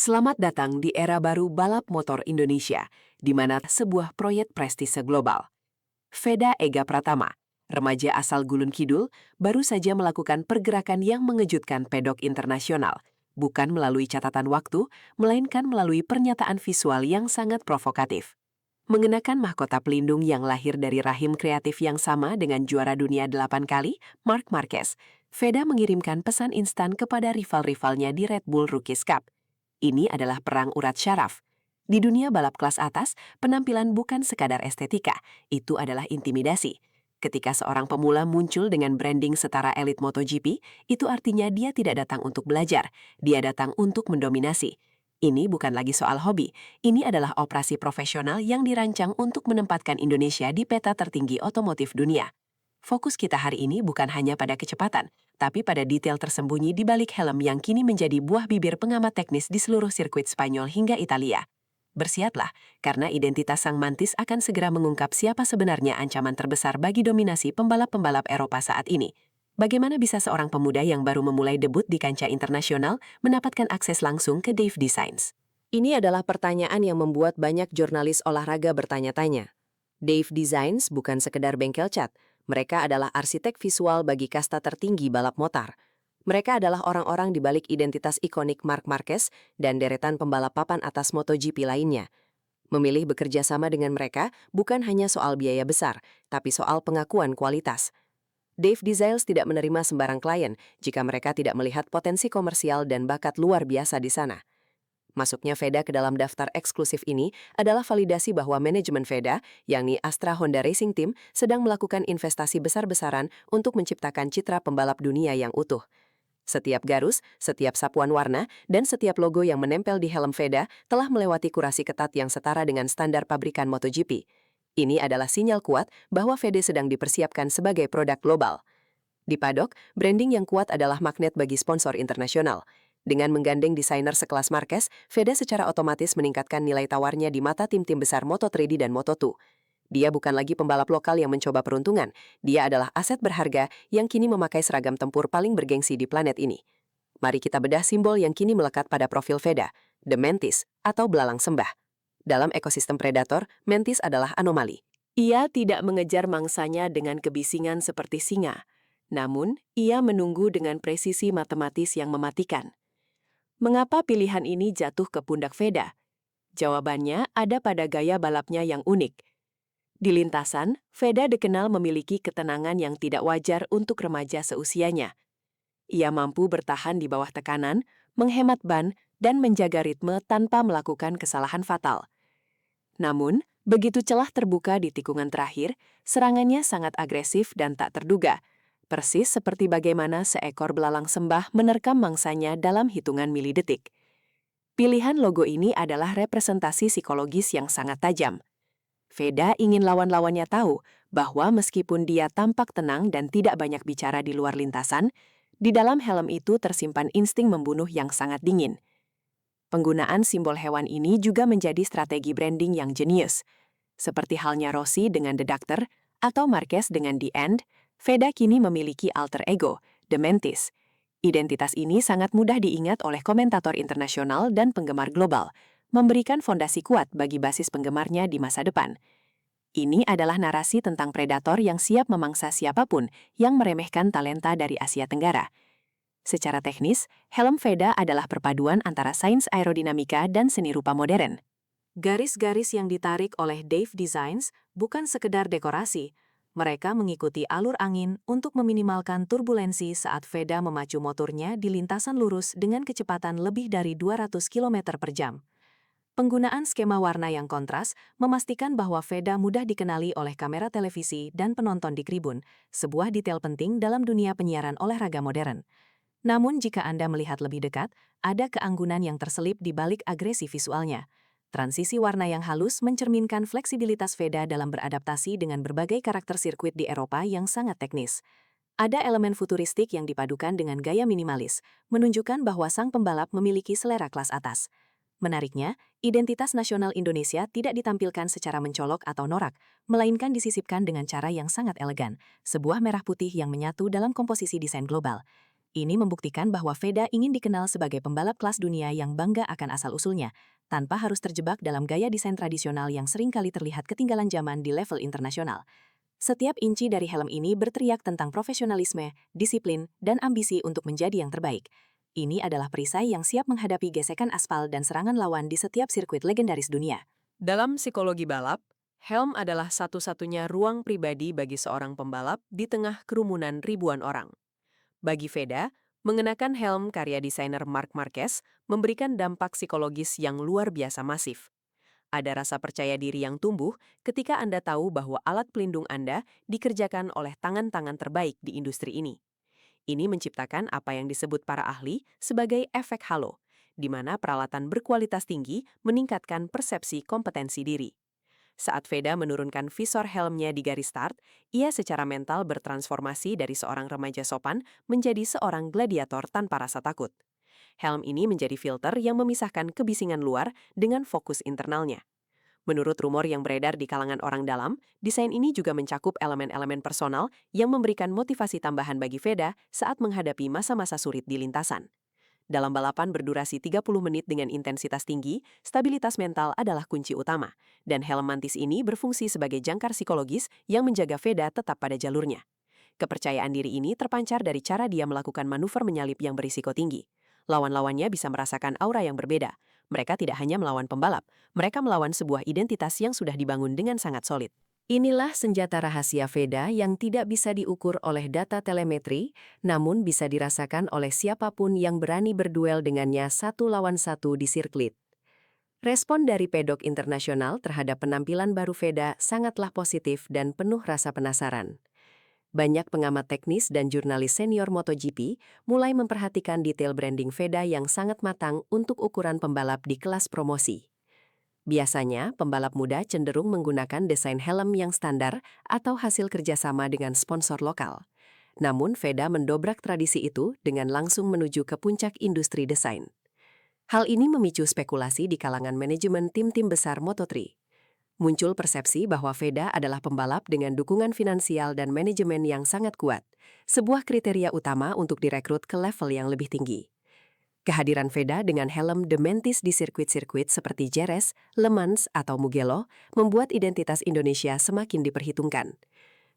Selamat datang di era baru balap motor Indonesia, di mana sebuah proyek prestise global. Veda Ega Pratama, remaja asal Gulun Kidul, baru saja melakukan pergerakan yang mengejutkan pedok internasional, bukan melalui catatan waktu, melainkan melalui pernyataan visual yang sangat provokatif. Mengenakan mahkota pelindung yang lahir dari rahim kreatif yang sama dengan juara dunia 8 kali, Marc Marquez, Veda mengirimkan pesan instan kepada rival-rivalnya di Red Bull Rookies Cup. Ini adalah perang urat syaraf. Di dunia balap kelas atas, penampilan bukan sekadar estetika, itu adalah intimidasi. Ketika seorang pemula muncul dengan branding setara elit MotoGP, itu artinya dia tidak datang untuk belajar, dia datang untuk mendominasi. Ini bukan lagi soal hobi, ini adalah operasi profesional yang dirancang untuk menempatkan Indonesia di peta tertinggi otomotif dunia. Fokus kita hari ini bukan hanya pada kecepatan, tapi pada detail tersembunyi di balik helm yang kini menjadi buah bibir pengamat teknis di seluruh sirkuit Spanyol hingga Italia. Bersiaplah, karena identitas sang mantis akan segera mengungkap siapa sebenarnya ancaman terbesar bagi dominasi pembalap-pembalap Eropa saat ini. Bagaimana bisa seorang pemuda yang baru memulai debut di kancah internasional mendapatkan akses langsung ke Dave Designs? Ini adalah pertanyaan yang membuat banyak jurnalis olahraga bertanya-tanya. Dave Designs bukan sekedar bengkel cat, mereka adalah arsitek visual bagi kasta tertinggi balap motor. Mereka adalah orang-orang di balik identitas ikonik Marc Marquez dan deretan pembalap papan atas MotoGP lainnya. Memilih bekerja sama dengan mereka bukan hanya soal biaya besar, tapi soal pengakuan kualitas. Dave Designs tidak menerima sembarang klien jika mereka tidak melihat potensi komersial dan bakat luar biasa di sana. Masuknya Veda ke dalam daftar eksklusif ini adalah validasi bahwa manajemen Veda, yakni Astra Honda Racing Team, sedang melakukan investasi besar-besaran untuk menciptakan citra pembalap dunia yang utuh. Setiap garus, setiap sapuan warna, dan setiap logo yang menempel di helm Veda telah melewati kurasi ketat yang setara dengan standar pabrikan MotoGP. Ini adalah sinyal kuat bahwa Veda sedang dipersiapkan sebagai produk global. Di paddock, branding yang kuat adalah magnet bagi sponsor internasional. Dengan menggandeng desainer sekelas Marquez, Veda secara otomatis meningkatkan nilai tawarnya di mata tim-tim besar Moto3 dan Moto2. Dia bukan lagi pembalap lokal yang mencoba peruntungan, dia adalah aset berharga yang kini memakai seragam tempur paling bergengsi di planet ini. Mari kita bedah simbol yang kini melekat pada profil Veda, The Mantis, atau belalang sembah. Dalam ekosistem predator, Mantis adalah anomali. Ia tidak mengejar mangsanya dengan kebisingan seperti singa. Namun, ia menunggu dengan presisi matematis yang mematikan. Mengapa pilihan ini jatuh ke pundak Veda? Jawabannya ada pada gaya balapnya yang unik. Di lintasan, Veda dikenal memiliki ketenangan yang tidak wajar untuk remaja seusianya. Ia mampu bertahan di bawah tekanan, menghemat ban, dan menjaga ritme tanpa melakukan kesalahan fatal. Namun, begitu celah terbuka di tikungan terakhir, serangannya sangat agresif dan tak terduga. Persis seperti bagaimana seekor belalang sembah menerkam mangsanya dalam hitungan milidetik. Pilihan logo ini adalah representasi psikologis yang sangat tajam. Veda ingin lawan-lawannya tahu bahwa meskipun dia tampak tenang dan tidak banyak bicara di luar lintasan, di dalam helm itu tersimpan insting membunuh yang sangat dingin. Penggunaan simbol hewan ini juga menjadi strategi branding yang jenius. Seperti halnya Rossi dengan The Doctor atau Marquez dengan The End, Veda kini memiliki alter ego, The Mantis. Identitas ini sangat mudah diingat oleh komentator internasional dan penggemar global, memberikan fondasi kuat bagi basis penggemarnya di masa depan. Ini adalah narasi tentang predator yang siap memangsa siapapun yang meremehkan talenta dari Asia Tenggara. Secara teknis, helm Veda adalah perpaduan antara sains aerodinamika dan seni rupa modern. Garis-garis yang ditarik oleh Dave Designs bukan sekedar dekorasi. Mereka mengikuti alur angin untuk meminimalkan turbulensi saat Veda memacu motornya di lintasan lurus dengan kecepatan lebih dari 200 km per jam. Penggunaan skema warna yang kontras memastikan bahwa Veda mudah dikenali oleh kamera televisi dan penonton di tribun, sebuah detail penting dalam dunia penyiaran olahraga modern. Namun jika Anda melihat lebih dekat, ada keanggunan yang terselip di balik agresi visualnya. Transisi warna yang halus mencerminkan fleksibilitas Veda dalam beradaptasi dengan berbagai karakter sirkuit di Eropa yang sangat teknis. Ada elemen futuristik yang dipadukan dengan gaya minimalis, menunjukkan bahwa sang pembalap memiliki selera kelas atas. Menariknya, identitas nasional Indonesia tidak ditampilkan secara mencolok atau norak, melainkan disisipkan dengan cara yang sangat elegan, sebuah merah putih yang menyatu dalam komposisi desain global. Ini membuktikan bahwa Veda ingin dikenal sebagai pembalap kelas dunia yang bangga akan asal-usulnya, tanpa harus terjebak dalam gaya desain tradisional yang seringkali terlihat ketinggalan zaman di level internasional. Setiap inci dari helm ini berteriak tentang profesionalisme, disiplin, dan ambisi untuk menjadi yang terbaik. Ini adalah perisai yang siap menghadapi gesekan aspal dan serangan lawan di setiap sirkuit legendaris dunia. Dalam psikologi balap, helm adalah satu-satunya ruang pribadi bagi seorang pembalap di tengah kerumunan ribuan orang. Bagi Veda, mengenakan helm karya desainer Marc Marquez memberikan dampak psikologis yang luar biasa masif. Ada rasa percaya diri yang tumbuh ketika Anda tahu bahwa alat pelindung Anda dikerjakan oleh tangan-tangan terbaik di industri ini. Ini menciptakan apa yang disebut para ahli sebagai efek halo, di mana peralatan berkualitas tinggi meningkatkan persepsi kompetensi diri. Saat Veda menurunkan visor helmnya di garis start, ia secara mental bertransformasi dari seorang remaja sopan menjadi seorang gladiator tanpa rasa takut. Helm ini menjadi filter yang memisahkan kebisingan luar dengan fokus internalnya. Menurut rumor yang beredar di kalangan orang dalam, desain ini juga mencakup elemen-elemen personal yang memberikan motivasi tambahan bagi Veda saat menghadapi masa-masa sulit di lintasan. Dalam balapan berdurasi 30 menit dengan intensitas tinggi, stabilitas mental adalah kunci utama, dan helm mantis ini berfungsi sebagai jangkar psikologis yang menjaga Veda tetap pada jalurnya. Kepercayaan diri ini terpancar dari cara dia melakukan manuver menyalip yang berisiko tinggi. Lawan-lawannya bisa merasakan aura yang berbeda. Mereka tidak hanya melawan pembalap, mereka melawan sebuah identitas yang sudah dibangun dengan sangat solid. Inilah senjata rahasia Veda yang tidak bisa diukur oleh data telemetri, namun bisa dirasakan oleh siapapun yang berani berduel dengannya satu lawan satu di sirkuit. Respon dari pedok internasional terhadap penampilan baru Veda sangatlah positif dan penuh rasa penasaran. Banyak pengamat teknis dan jurnalis senior MotoGP mulai memperhatikan detail branding Veda yang sangat matang untuk ukuran pembalap di kelas promosi. Biasanya, pembalap muda cenderung menggunakan desain helm yang standar atau hasil kerjasama dengan sponsor lokal. Namun, Veda mendobrak tradisi itu dengan langsung menuju ke puncak industri desain. Hal ini memicu spekulasi di kalangan manajemen tim-tim besar Moto3. Muncul persepsi bahwa Veda adalah pembalap dengan dukungan finansial dan manajemen yang sangat kuat, sebuah kriteria utama untuk direkrut ke level yang lebih tinggi. Kehadiran Veda dengan helm The Mantis di sirkuit-sirkuit seperti Jerez, Le Mans, atau Mugello membuat identitas Indonesia semakin diperhitungkan.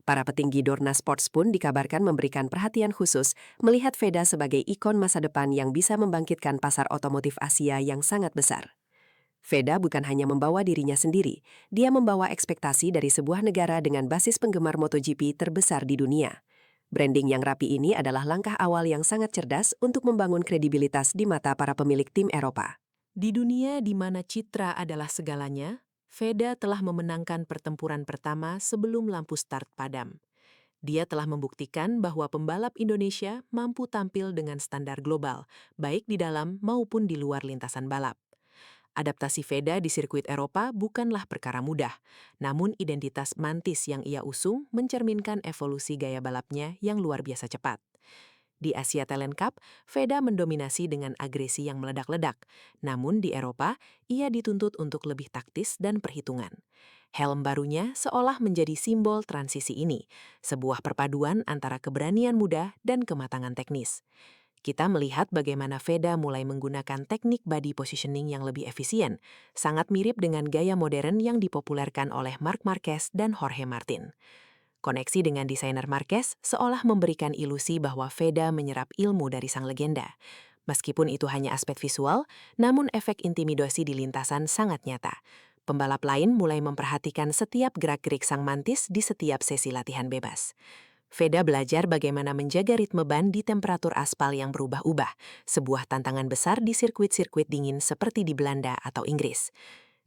Para petinggi Dorna Sports pun dikabarkan memberikan perhatian khusus melihat Veda sebagai ikon masa depan yang bisa membangkitkan pasar otomotif Asia yang sangat besar. Veda bukan hanya membawa dirinya sendiri, dia membawa ekspektasi dari sebuah negara dengan basis penggemar MotoGP terbesar di dunia. Branding yang rapi ini adalah langkah awal yang sangat cerdas untuk membangun kredibilitas di mata para pemilik tim Eropa. Di dunia di mana citra adalah segalanya, Veda telah memenangkan pertempuran pertama sebelum lampu start padam. Dia telah membuktikan bahwa pembalap Indonesia mampu tampil dengan standar global, baik di dalam maupun di luar lintasan balap. Adaptasi Veda di sirkuit Eropa bukanlah perkara mudah, namun identitas mantis yang ia usung mencerminkan evolusi gaya balapnya yang luar biasa cepat. Di Asia Talent Cup, Veda mendominasi dengan agresi yang meledak-ledak, namun di Eropa, ia dituntut untuk lebih taktis dan perhitungan. Helm barunya seolah menjadi simbol transisi ini, sebuah perpaduan antara keberanian muda dan kematangan teknis. Kita melihat bagaimana Veda mulai menggunakan teknik body positioning yang lebih efisien, sangat mirip dengan gaya modern yang dipopulerkan oleh Marc Marquez dan Jorge Martin. Koneksi dengan desainer Marquez seolah memberikan ilusi bahwa Veda menyerap ilmu dari sang legenda. Meskipun itu hanya aspek visual, namun efek intimidasi di lintasan sangat nyata. Pembalap lain mulai memperhatikan setiap gerak-gerik sang mantis di setiap sesi latihan bebas. Veda belajar bagaimana menjaga ritme ban di temperatur aspal yang berubah-ubah, sebuah tantangan besar di sirkuit-sirkuit dingin seperti di Belanda atau Inggris.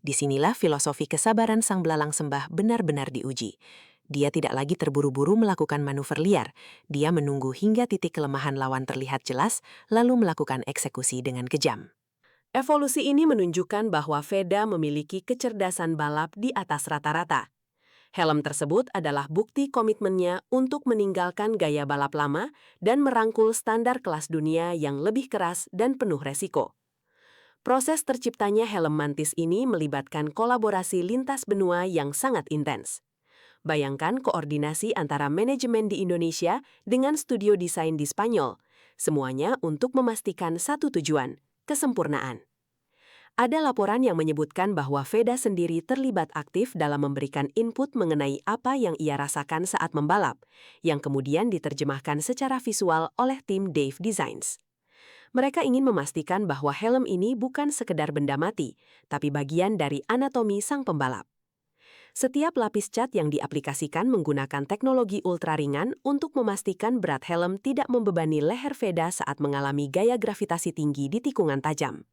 Disinilah filosofi kesabaran sang belalang sembah benar-benar diuji. Dia tidak lagi terburu-buru melakukan manuver liar, dia menunggu hingga titik kelemahan lawan terlihat jelas, lalu melakukan eksekusi dengan kejam. Evolusi ini menunjukkan bahwa Veda memiliki kecerdasan balap di atas rata-rata. Helm tersebut adalah bukti komitmennya untuk meninggalkan gaya balap lama dan merangkul standar kelas dunia yang lebih keras dan penuh resiko. Proses terciptanya helm mantis ini melibatkan kolaborasi lintas benua yang sangat intens. Bayangkan koordinasi antara manajemen di Indonesia dengan studio desain di Spanyol, Semuanya untuk memastikan satu tujuan, kesempurnaan. Ada laporan yang menyebutkan bahwa Veda sendiri terlibat aktif dalam memberikan input mengenai apa yang ia rasakan saat membalap, yang kemudian diterjemahkan secara visual oleh tim Dave Designs. Mereka ingin memastikan bahwa helm ini bukan sekedar benda mati, tapi bagian dari anatomi sang pembalap. Setiap lapis cat yang diaplikasikan menggunakan teknologi ultra ringan untuk memastikan berat helm tidak membebani leher Veda saat mengalami gaya gravitasi tinggi di tikungan tajam.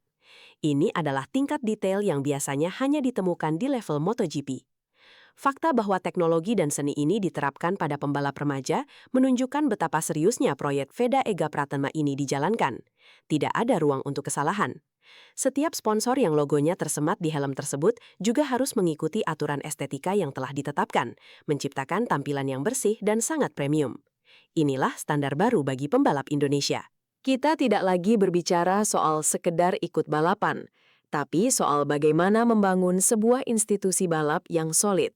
Ini adalah tingkat detail yang biasanya hanya ditemukan di level MotoGP. Fakta bahwa teknologi dan seni ini diterapkan pada pembalap remaja menunjukkan betapa seriusnya proyek Veda Ega Pratama ini dijalankan. Tidak ada ruang untuk kesalahan. Setiap sponsor yang logonya tersemat di helm tersebut juga harus mengikuti aturan estetika yang telah ditetapkan, menciptakan tampilan yang bersih dan sangat premium. Inilah standar baru bagi pembalap Indonesia. Kita tidak lagi berbicara soal sekedar ikut balapan, tapi soal bagaimana membangun sebuah institusi balap yang solid.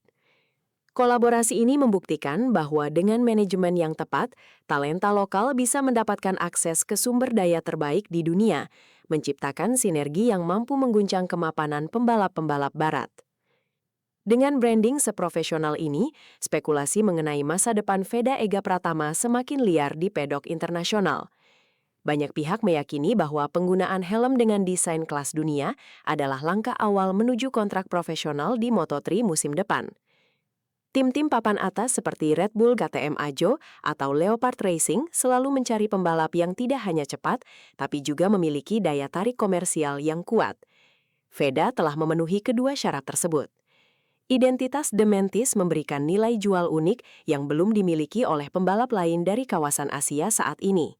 Kolaborasi ini membuktikan bahwa dengan manajemen yang tepat, talenta lokal bisa mendapatkan akses ke sumber daya terbaik di dunia, menciptakan sinergi yang mampu mengguncang kemapanan pembalap-pembalap barat. Dengan branding seprofesional ini, spekulasi mengenai masa depan Veda Ega Pratama semakin liar di pedok internasional. Banyak pihak meyakini bahwa penggunaan helm dengan desain kelas dunia adalah langkah awal menuju kontrak profesional di Moto3 musim depan. Tim-tim papan atas seperti Red Bull KTM Ajo atau Leopard Racing selalu mencari pembalap yang tidak hanya cepat, tapi juga memiliki daya tarik komersial yang kuat. Veda telah memenuhi kedua syarat tersebut. Identitas The Mantis memberikan nilai jual unik yang belum dimiliki oleh pembalap lain dari kawasan Asia saat ini.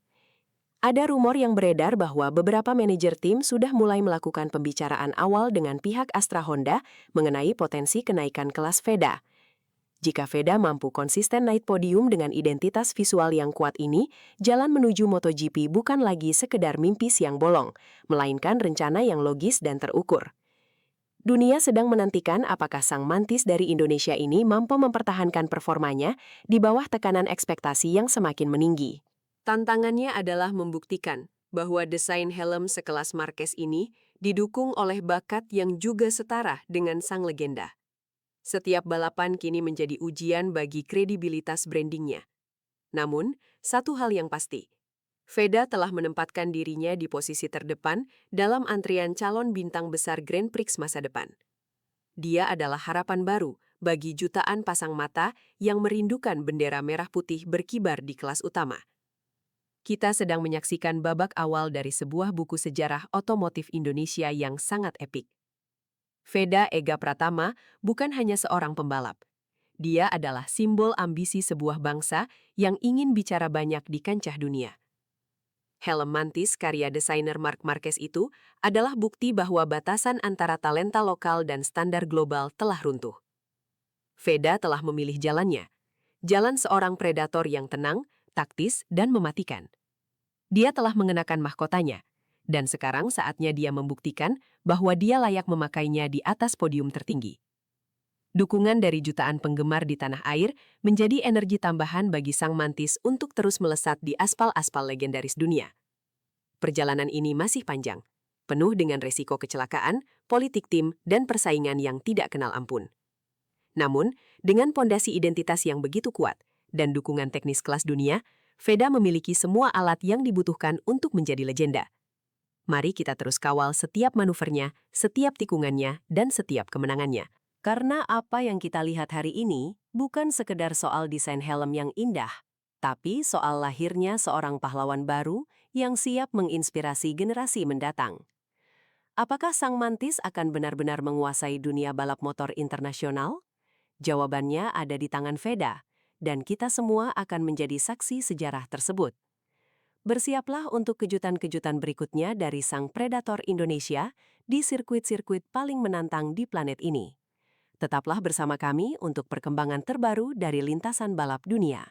Ada rumor yang beredar bahwa beberapa manajer tim sudah mulai melakukan pembicaraan awal dengan pihak Astra Honda mengenai potensi kenaikan kelas Veda. Jika Veda mampu konsisten naik podium dengan identitas visual yang kuat ini, jalan menuju MotoGP bukan lagi sekedar mimpi siang bolong, melainkan rencana yang logis dan terukur. Dunia sedang menantikan apakah sang mantis dari Indonesia ini mampu mempertahankan performanya di bawah tekanan ekspektasi yang semakin meninggi. Tantangannya adalah membuktikan bahwa desain helm sekelas Marquez ini didukung oleh bakat yang juga setara dengan sang legenda. Setiap balapan kini menjadi ujian bagi kredibilitas brandingnya. Namun, satu hal yang pasti, Veda telah menempatkan dirinya di posisi terdepan dalam antrian calon bintang besar Grand Prix masa depan. Dia adalah harapan baru bagi jutaan pasang mata yang merindukan bendera merah putih berkibar di kelas utama. Kita sedang menyaksikan babak awal dari sebuah buku sejarah otomotif Indonesia yang sangat epik. Veda Ega Pratama bukan hanya seorang pembalap. Dia adalah simbol ambisi sebuah bangsa yang ingin bicara banyak di kancah dunia. Helm Mantis karya desainer Marc Marquez itu adalah bukti bahwa batasan antara talenta lokal dan standar global telah runtuh. Veda telah memilih jalannya, jalan seorang predator yang tenang, taktis, dan mematikan. Dia telah mengenakan mahkotanya, dan sekarang saatnya dia membuktikan bahwa dia layak memakainya di atas podium tertinggi. Dukungan dari jutaan penggemar di tanah air menjadi energi tambahan bagi sang mantis untuk terus melesat di aspal-aspal legendaris dunia. Perjalanan ini masih panjang, penuh dengan resiko kecelakaan, politik tim, dan persaingan yang tidak kenal ampun. Namun, dengan pondasi identitas yang begitu kuat dan dukungan teknis kelas dunia, Veda memiliki semua alat yang dibutuhkan untuk menjadi legenda. Mari kita terus kawal setiap manuvernya, setiap tikungannya, dan setiap kemenangannya. Karena apa yang kita lihat hari ini bukan sekedar soal desain helm yang indah, tapi soal lahirnya seorang pahlawan baru yang siap menginspirasi generasi mendatang. Apakah sang mantis akan benar-benar menguasai dunia balap motor internasional? Jawabannya ada di tangan Veda, dan kita semua akan menjadi saksi sejarah tersebut. Bersiaplah untuk kejutan-kejutan berikutnya dari sang predator Indonesia di sirkuit-sirkuit paling menantang di planet ini. Tetaplah bersama kami untuk perkembangan terbaru dari lintasan balap dunia.